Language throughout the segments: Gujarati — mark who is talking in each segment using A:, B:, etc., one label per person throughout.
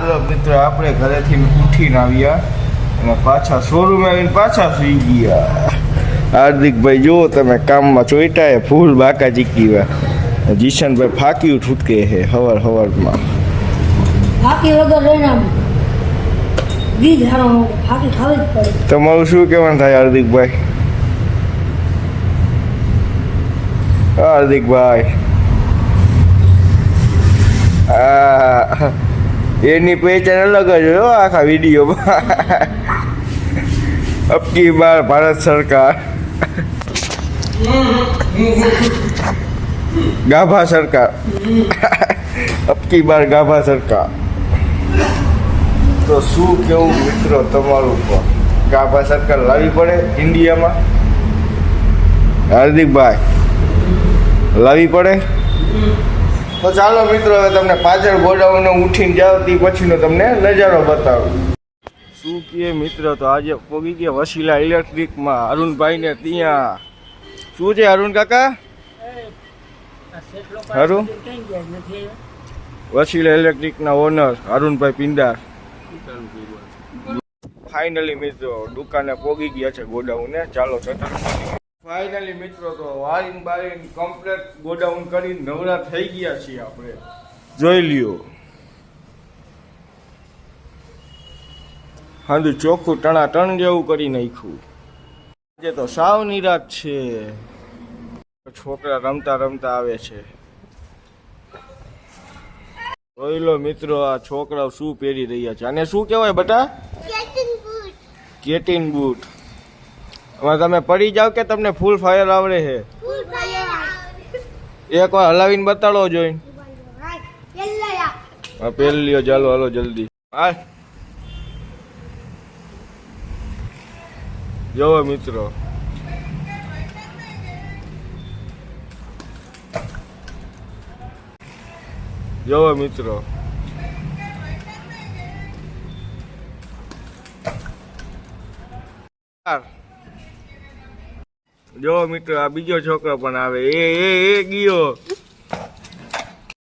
A: હાલો મિત્રો આપણે ઘરેથી ઉઠીને આવ્યા અને પાછા શોરૂમ આવીને પાછા સુઈ ગયા. હાર્દિકભાઈ જુઓ તમે કામમાં ચોઈટાએ ફૂલ બાકા ચીકી જીશનભાઈ ફાક્યું છૂટકે હે હવારમાં
B: ફાકી વગર રહેના બીજ હારો ફાકી ખાવી જ પડે.
A: તમારું શું કહેવાનું થાય હાર્દિકભાઈ? હાર્દિકભાઈ એની પહેચાન અલગ જ હોય આખા વિડીયોમાં. અબકી બાર ભારત સરકાર ગાભા સરકાર અબકી બાર ગાભા સરકાર. તો શું કેવું મિત્રો તમારું પણ ગાભા સરકાર લાવવી પડે ઇન્ડિયામાં? હાર્દિકભાઈ લાવવી પડે? તો ચાલો મિત્રો હવે તમને પાછળ ગોડાઉન ઉઠીને જાવ તે પછીનો તમને નજારો બતાવું. શું કહે મિત્રો, તો આજે પોગી ગયા વસીલા ઇલેક્ટ્રિકમાં અરુણભાઈ ને ત્યાં. શું છે અરુણ કાકા? અરુણ વસીલા ઇલેક્ટ્રિકના ઓનર અરુણભાઈ પિંડાર. ફાઇનલી મિત્રો દુકાને પોગી ગયા છે ગોડાઉને. ચાલો ફાઇનલી મિત્રો તો વારીન બારીન કમ્પ્લીટ ગોડાઉન કરીને નવરા થઈ ગયા છીએ આપણે. જોઈ લ્યો હાંધું ચોખ્ખું ટણાટણ જેવું કરી નાખ્યું. આજે તો સાવ નિરાશ છે. છોકરા રમતા રમતા આવે છે. જોઈ લો મિત્રો આ છોકરાઓ શું પહેરી રહ્યા છે. અને શું કહેવાય બટા? કેટિન બૂટ. એમાં તમે પડી જાવ કે તમને ફૂલ ફાયર આવડે છે? એક વાર હલાવીને બતાડો જોઈને. હા પહેરી લ્યો. ચાલો હાલો જલ્દી. હા જોવો મિત્રો જોવો મિત્રો જો મિત્રો આ બીજો છોકરો પણ આવે. એ ગયો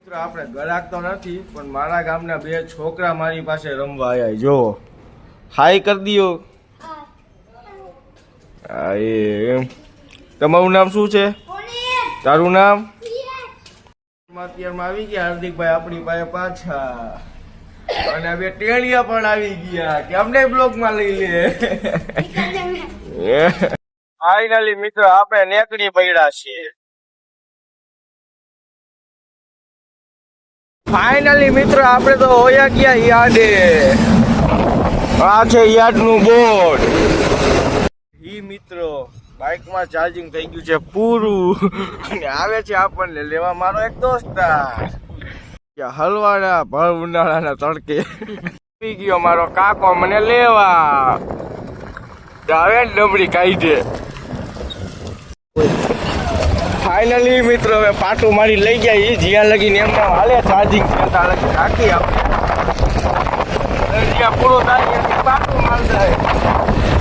A: મિત્રો. આપણે ગરાક તો નથી પણ મારા ગામના બે છોકરા મારી પાસે રમવા આવ્યા. જો હાઈ કરી દિયો. હા એમ. તમારું નામ શું છે? તારું નામ? અત્યારમાં આવી ગયા હાર્દિકભાઈ આપણી પાસે પાછા. અને બે ટેણિયા પણ આવી ગયા કે અમને બ્લોકમાં લઈ લે. ફાઇનલી મિત્રો આપણે નેકડી પડ્યા છીએ. ફાઇનલી મિત્રો આપણે તો હોયા ગયા યાદે. આ છે યાદનું બોર્ડ. ઈ મિત્રો બાઇકમાં ચાર્જિંગ થઈ ગયું છે પૂરું અને આવે છે આપણને લેવા મારો એક દોસ્તાર. હલવાના ભર ઉનાળાના તડકે પી ગયો મારો કાકો મને લેવા. આવે ડબડી કાઢી. ફાઇનલી મિત્રો હવે પાટું મારી લઈ ગયા. જ્યાં લગીને એમના હાલે ચાર્જિંગ ત્યાં લગી રાખી આપણે. જ્યાં પૂરો થાય પાટું માલ જાય.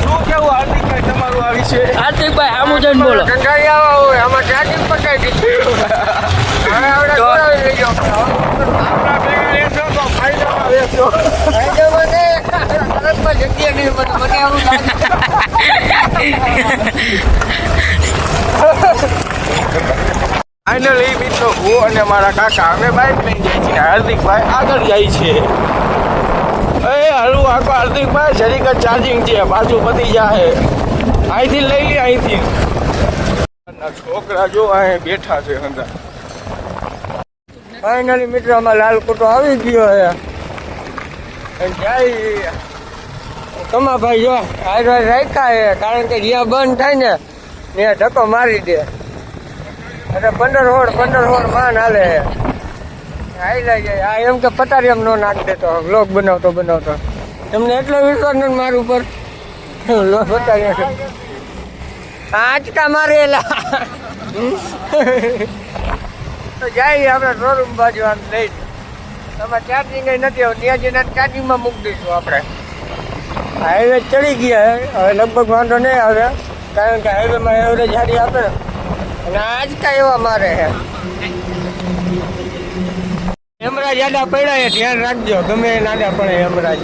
A: શું કેવું હાર્દિકભાઈ તમારું આ વિશે?
B: હાર્દિકભાઈ આમ જઈને બોલો.
A: કંટાળી આવા હોય આમાં ચાર્જિંગ પકાઈ દીધું. હવે આપણે જોડાવી લઈ ગયો. આપણા ભેગા લેશો તો ફાયદામાં લેશો. ફાયદામાં ને તરતમાં જગ્યા નહીં મને આવું લાગે. ફાઇનલી મિત્રો હું અને મારા કાકા અમે બાઇક લઈને જાય છે. હાર્દિકભાઈ આગળ જાય છે. એ હારું આખો હાર્દિકભાઈ જરીક જ ચાર્જિંગ છે પાછું પતી જાય. અહીંથી લઈ લે અહીંથી. છોકરા જો અહીં બેઠા છે અંદર. ફાઇનલી મિત્રો આમાં લાલ કોટો આવી ગયો છે. જાય તમા ભાઈ જો હાર રાખ્યા છે કારણ કે જ્યાં બંધ થાય ને ત્યાં ધક્કો મારી દે. એટલે 15 હોળ માન હાલે. હાઈ જાય આ એમ કે પટારી એમ નો નાખ દેતો વ્લોગ બનાવતો એમને એટલો વિશ્વાસ નથી મારા ઉપર. વ્લોગ પટારી આંચકા મારેલા. તો જાય આપણે શોરૂમ બાજુ આમ લઈ. તમારે ચાર્જિંગ નથી હવે ત્યાં જઈને ચાર્જિંગમાં મૂકી દઈશું આપણે. હાઈવે ચડી ગયા હવે લગભગ વાંધો નહીં આવે કારણ કે હાઈવેમાં એવરેજ સારી આપે અને આંચકા એવા મારે છે. હેમરાજ યાડા પડ્યા એ ધ્યાન રાખજો ગમે એ નાના પડે હેમરાજ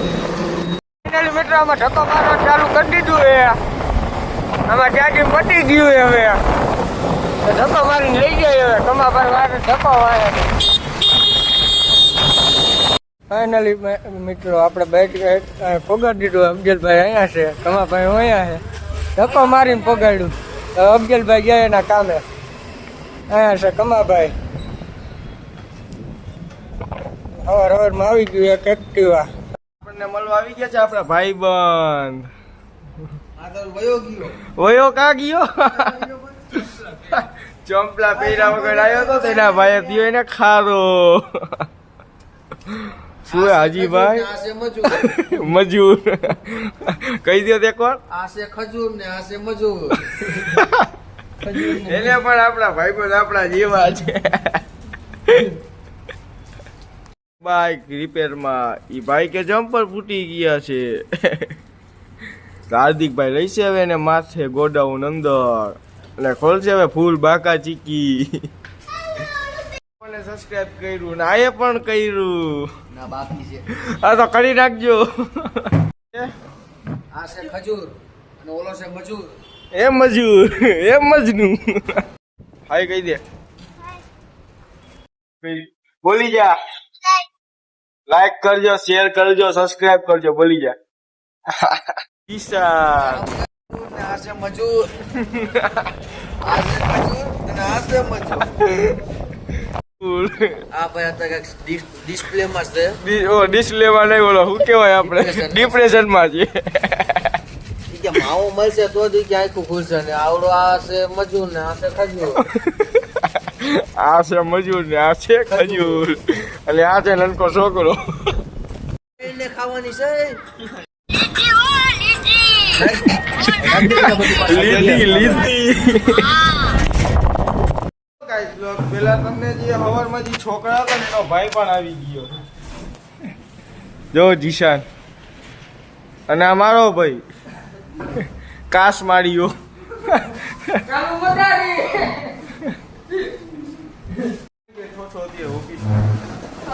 A: ફાઇનલી મિત્રો આમાં ધક્કો મારવા ચાલુ કરી દીધું એ આમાં ચાર્જિંગ પતી ગયું હવે તો ધક્કો મારીને લઈ જાય હવે કમા પર વારે ધક્કો વારે ફાઇનલી મિત્રો આપણે બાઇક પગાડી દીધું અફજલભાઈ અહીંયા છે કમાભાઈ અહીંયા છે ધક્કો મારીને પગાડ્યું અફજલભાઈ ગયા એના કામે અહીંયા છે કમાભાઈ હવારમાં આવી ગયું એક એક્ટિવા આપણને મળવા આવી ગયા છે આપણા ભાઈબંધ વયો કા ગયો ચોંપલા પહેર્યા વગર આવ્યો તો તેના ભાઈ થયો એને ખારો શું હાજીભાઈ મજૂર કહી દો તે કોણ
C: આશે ખજૂર ને આશે મજૂર
A: એને પણ આપણા ભાઈબંધ આપણા જેવા છે બાઈક રિપેરમાં ઈ બાઈકે જમ્પર ફૂટી ગયા છે હાર્દિકભાઈ લઈશે હવે એને માથે ગોડાઉન અંદર અને ખોલશે હવે ફૂલ બાકા ચીકી સબસ્ક્રાઇબ કર્યું ને આએ પણ કર્યું
C: ના બાકી છે
A: હા તો કરી નાખજો
C: આશે ખજૂર અને ઓલો છે મજૂર
A: એમ મજૂર એમ મજનું હાય કહી દે બોલી જા લાઈક કરજો શેર કરજો સબસ્ક્રાઇબ કરજો બોલી જા ઈશા
C: ને આશે મજૂર આશે ખજૂર અને આશે મજૂર આ ભાઈ અત્યારે ડિસ્પ્લે માં છે
A: ડિસ્પ્લે માં નહીં બોલો શું કેવાય આપણે ડિપ્રેશન માં છે
C: કે માવો મળશે તો જ કે આખું ખુલશે ને આવડો આ છે મજૂર ને આ છે ખજૂર
A: આ છે મજૂર ને આ છે ખજૂર અને આ છે નનકો છોકરો
C: એને ખાવાની છે
A: લીધી પેલા તમને જે હવારમાં જે છોકરા હતા ને એનો ભાઈ પણ આવી ગયો જો જીશાન અને આ મારો ભાઈ કાસ માર્યો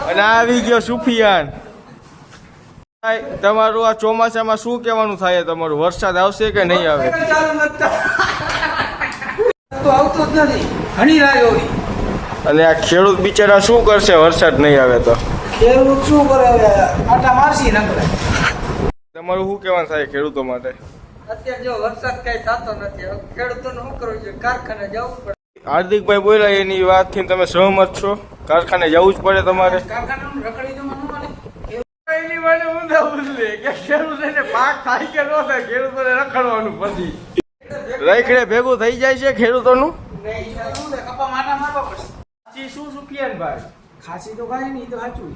A: અને આવી ગયો સુફિયાન તમારું આ ચોમાસામાં શું કહેવાનું થાય તમારું વરસાદ આવશે કે નહીં આવે
C: આવતો જ નથી ઘણી રાહ હોય
A: અને આ ખેડૂત બિચારા શું કરશે વરસાદ નહીં આવે તો
C: ખેડૂત શું કરે આટા મારસી નકરે
A: તમારું શું કહેવાનું થાય ખેડૂતો માટે
C: અત્યારે જો વરસાદ કઈ થતો નથી ખેડૂતોને શું કરવું જોઈએ કારખાને જવું પડે
A: હાર્દિકભાઈ બોલ્યા એની વાતથી તમે સહમત છો કારખાને જવું જ પડે તમારે
C: કારખાનું રખડી જવાનું મળે
A: એની મને ઊંધા ઉછલે કે ખેડૂતોને પાક થાય કે ન થાય ખેડૂતોને રખડવાનું પછી રખડે ભેગું થઈ જાય છે ખેડૂતોનું
C: કપા માટા મારવા પડશે
A: ખાસી શું સુફિયાનભાઈ
C: ખાસી તો ખાય નહીં તો સાચું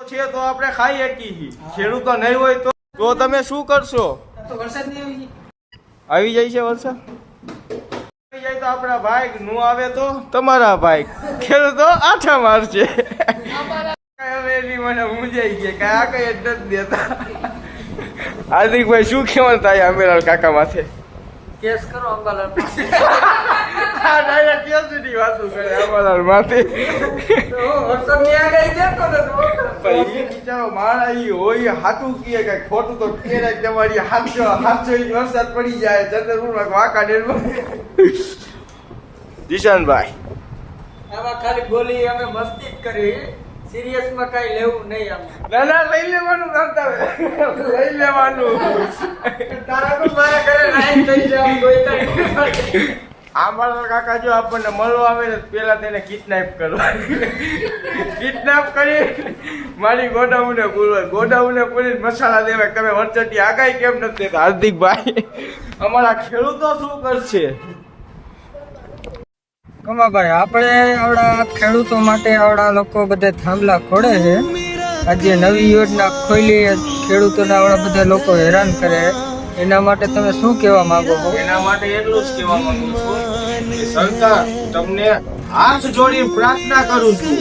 A: છે તો આપણે ખાઈ શકીએ ખેડૂતો નહીં હોય તો તમે શું કરશો
C: તો વરસાદ નહીં
A: આવી જાય છે વરસાદ આવી જાય તો આપણા બાઈક નું આવે તો તમારા બાઈક ખેડૂતો આઠા મારશે હવે એની મને મૂંઝાઈ ગયા કે આ કઈ જ નથી દેતા હાર્દિકભાઈ શું કહેવાનું થાય અમેરાલ કાકા માથે
C: કેસ કરો અંબાલાલ
A: આ ડાયરેક્ટ કેસ સુધી વાતું કરે અમરાલ માથે
C: વરસાદ ની આગાહી દેતો ને
A: પણ એ બિચારો મારા ઈ હોય હાથું કહે કે ખોટું તો કે તમારી હાથો ઇંચ વરસાદ પડી જાય ચંદ્રપુરમાં વાંકા ડેરમાં જીશાનભાઈ
C: આમાં ખાલી બોલી અમે મસ્તી જ કરી સિરિયસ માં કઈ લેવું નહીં આમ
A: ના ના લઈ લેવાનું કરતા લઈ લેવાનું
C: તારા તો મારા ઘરે નાઈ થઈ જાવ કોઈ તઈ
A: અમારા કાકા જો આપણને મળવા આવે ને પેલા તેને કિડનેપ કરવા કિડનેપ કરી મારી ગોડાઉને પૂરવા ગોડાઉને પૂરીને મસાલા દેવાય તમે વરચટી આગાહી કેમ નથી દેતા હાર્દિકભાઈ અમારા ખેડૂતો શું કરશે
C: કમાભાઈ આપણે આવડા ખેડૂતો માટે આવડા લોકો બધા થાંભલા ખોડે છે આજે નવી યોજના ખોલી ખેડૂતોને આવડા બધા લોકો હેરાન કરે એના માટે તમે શું કહેવા માંગો છો
A: એના માટે એટલું જ કહેવા માંગુ છું કે સરકાર તમને હાથ જોડીને પ્રાર્થના કરું છું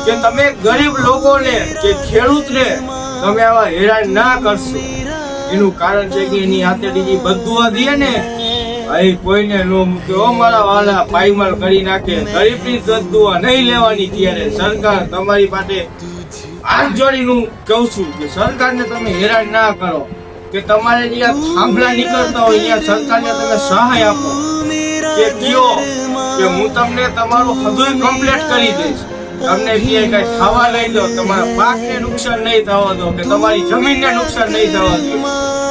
A: કે તમે ગરીબ લોકોને કે ખેડૂતને તમે આવા હેરાન ના કરશો એનું કારણ છે કે એની હાથેથી જે બધું દે ને અહીં કોઈને નો મૂક્યો મારા વાલા પાયમાલ કરી નાખે ગરીબની દુઆ નહીં લેવાની ત્યારે સરકાર તમારી પાસે હાથ જોડીને હું કહું છું કે સરકારને તમે હેરાન ના કરો, કે તમારે જ્યાં થાંભલા નીકળતા હોય ત્યાં સરકારને તમે સહાય આપો, કે કયો કે હું તમને તમારું બધું કમ્પ્લીટ કરી દઈશ, તમને ક્યાંય કઈ ખાવા લઈ દો, તમારા પાકને નુકસાન નહીં થવા દો, કે તમારી જમીનને નુકસાન નહીં થવા દો,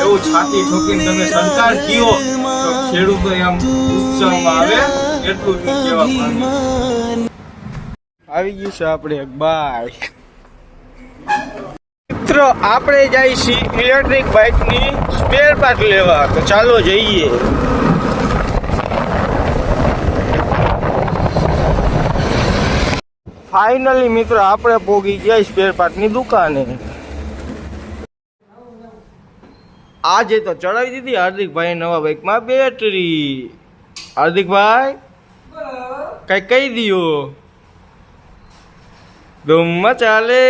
A: એવું છાતી ઠોકીને તમે સરકાર કયો તો ખેડૂતો એમ ઉત્સાહમાં આવે. એટલું જ કહેવા માંગુ. આવી ગયું છે આપણે એક બાઈક. મિત્રો આપણે જઈએ છીએ ઇલેક્ટ્રિક બાઇકની સ્પેર પાર્ટ લેવા, તો ચાલો જઈએ. ફાઇનલી મિત્રો આપણે પહોંચી ગયા સ્પેર પાર્ટની દુકાને. આજે તો ચડાવી દીધી હાર્દિકભાઈ નવા બાઇકમાં બેટરી. હાર્દિકભાઈ કઈ કહી દિયો, ધૂમ ચાલે.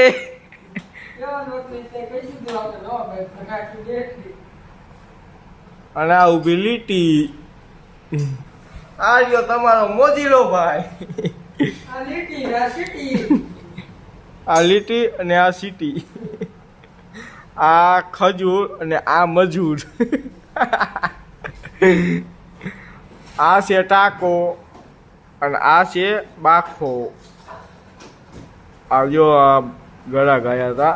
A: અને આ ઉભી લીટી, આ રહ્યો તમારો મોજીલો ભાઈ. આ લીટી અને આ સિટી, આ ખજૂર અને આ મજૂર. આ છે ટાકો અને આ છે બાખો. આવજો આ ગળા ગયા હતા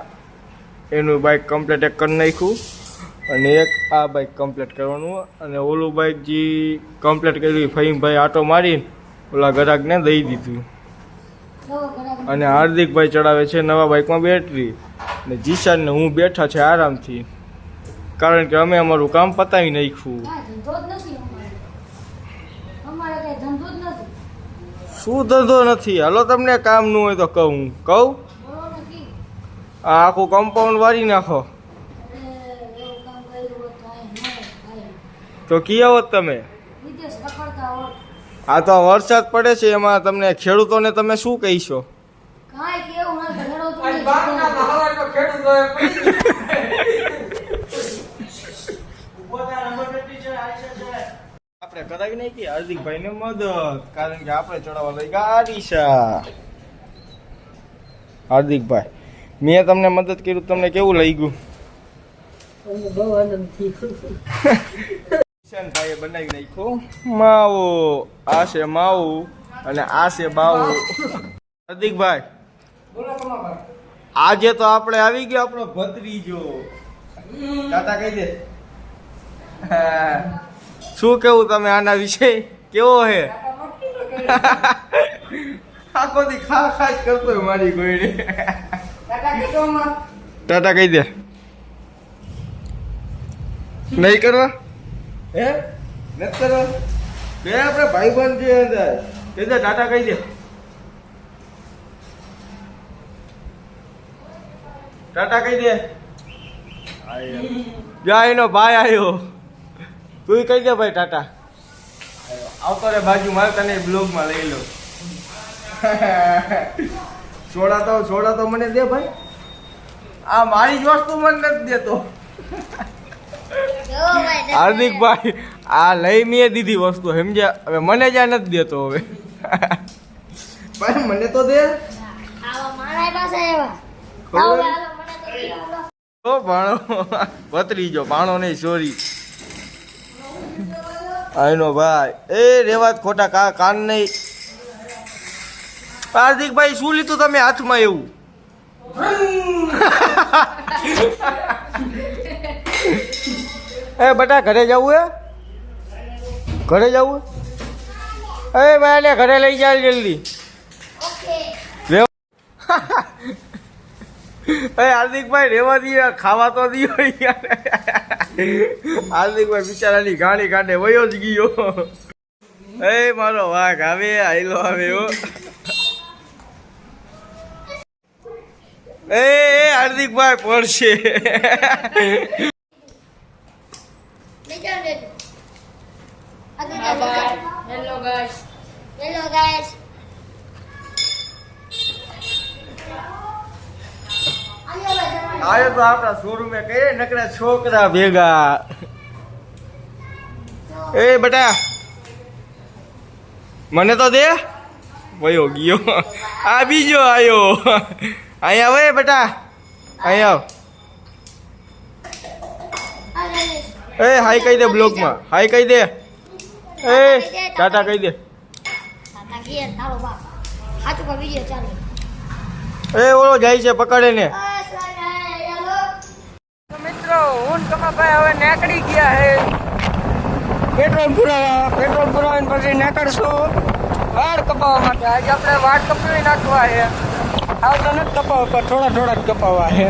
A: એનું બાઇક કમ્પ્લીટ એક કરી નાખ્યું, અને એક આ બાઇક કમ્પ્લીટ કરવાનું, અને ઓલું બાઇક જે કમ્પ્લીટ કર્યું ફહીમભાઈ આટો મારીને ઓલા ગરાકને દઈ દીધું. અને હાર્દિકભાઈ ચડાવે છે નવા બાઇકમાં બેટરી, ને જીશાન ને હું બેઠા છે આરામથી, કારણ કે અમે અમારું કામ પતાવી નાખ્યું. શું ધંધો નથી? હાલો તમને કામ ન હોય તો કહું આ આખું કમ્પાઉન્ડ વારી નાખો તો કી આવો તમે. આ તો વરસાદ પડે છે, એમાં તમને ખેડૂતોને તમે શું કહીશો? આપણે કરાવી નાખી હાર્દિકભાઈ ને મદદ, કારણ કે આપણે ચડાવવા લઈ ગયા આરીશા. હાર્દિકભાઈ મેં તમને મદદ કર્યું, તમને કેવું લઈ ગયું? ભાઈએ બનાવી નાખ્યો માવો. આ છે માવું અને આ છે બાવું. હાર્દિકભાઈ આજે તો આપણે આવી ગયો આપણો ભત્રીજો. ટાટા કહી દે. શું કેવું તમે આના વિશે? કેવો હે? આખો દી ખા ખા જ કરતો હોય મારી ગોયડે. ટાટા કહી દે. નહીં કરવા? હે નથી કરવા? બે આપણે ભાઈબંધ છે અંદર. કહી દે ટાટા કહી દે. ટાટા કહી દે. જા એનો ભાઈ આવ્યો. તું કહી દે ભાઈ ટાટા. આવતો રે બાજુ મારે તને બ્લોગમાં લઈ લો. છોડા તો મને દે ભાઈ. આ મારી જ વસ્તુ મને નથી દેતો. હાર્દિકભાઈ આ લઈ મેં દીધી વસ્તુ સમજ્યા, હવે મને જ્યાં નથી દેતો. હવે ભાઈ મને તો દે. ભાણો ભત્રીજો, ભાણો નહીં સોરી. આઈનો ભાઈ એ રેવાત ખોટા કાન નહીં. હાર્દિકભાઈ શું લીધું તમે હાથમાં એવું? એ બટા ઘરે જવું હે? ઘરે જવું? એ ભાઈ ઘરે લઈ જાય જલ્દી. હાર્દિકભાઈ રેવા દઈએ, ખાવા તો દિયો. હાર્દિકભાઈ બિચારાની ગાડી કાઢે વયો જ ગયો. એ મારો વાઘ આવે, આયલો આવે. એ હાર્દિકભાઈ પડશે.
B: Hello guys. Hello guys.
A: આયો તો આપણા શોરૂમે કઈ નકરા છોકરા ભેગા. એ બેટા મને તો દે. વયો ગયો. આ બીજો આયો. અહીંયા હવે બેટા અહીં આવ. એ હાઈ કહી દે બ્લોગમાં. હાઈ કહી દે. એ ટાટા કહી દે. એ ઓલો જાય છે પકડે ને.
C: તો મિત્રો હું કમાભાઈ હવે નીકળી ગયા હે પેટ્રોલ પુરાવીને પછી નીકળશું વાળ કપાવવા માટે. આજે આપણે વાળ કપાવી નાખવા છે. આવતા નથી કપાવવા, પણ થોડા થોડા જ કપાવવા છે.